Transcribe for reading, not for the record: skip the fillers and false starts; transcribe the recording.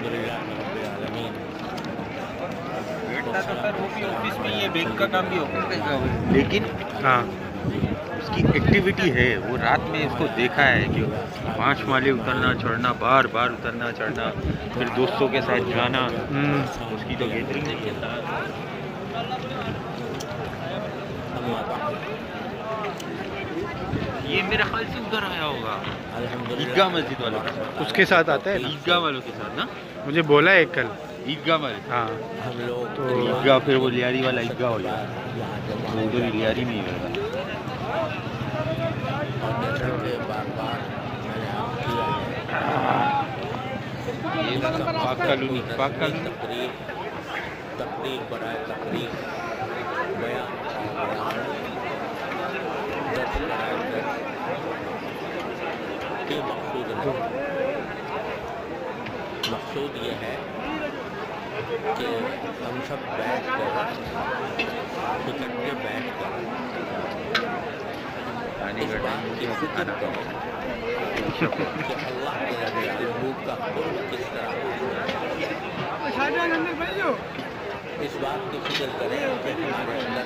अल्हम्दुलिल्लाह रब्बिल आलमीन। बैठता तो सर वो भी ऑफिस में, ये बैंक का काम भी ऑफिस का है, लेकिन हाँ उसकी एक्टिविटी है। वो रात में इसको देखा है कि 5 माले उतरना चढ़ना, बार बार उतरना चढ़ना, फिर दोस्तों के साथ जाना। उसकी तो गैदरिंग नहीं है। ये मेरे ख्याल से उधर आया होगा ईदगाह मस्जिद वालों के साथ। उसके साथ आता है ना, ईदगाह वालों के साथ ना, मुझे बोला है कल। ईदगाह वाले। हाँ हम लोग तो ईदगाह फिर वो लियारी वाला ईदगाह हो जाएगा, वो उधर ही लियारी में ही होगा। बार बार मैंने आप किया है ये पाक कॉलोनी, पाक कॉलोनी। तकरीर बनाए, तकरीर बयान के मकसूद है। मकसूद ये है कि हम सब बैठ कर इकट्ठे बैठ कर इस बात की फिक्र करें कि अल्लाह के महबूब का कुर्ब किस तरह है। इस बात की फिक्र करें कि हमारे अंदर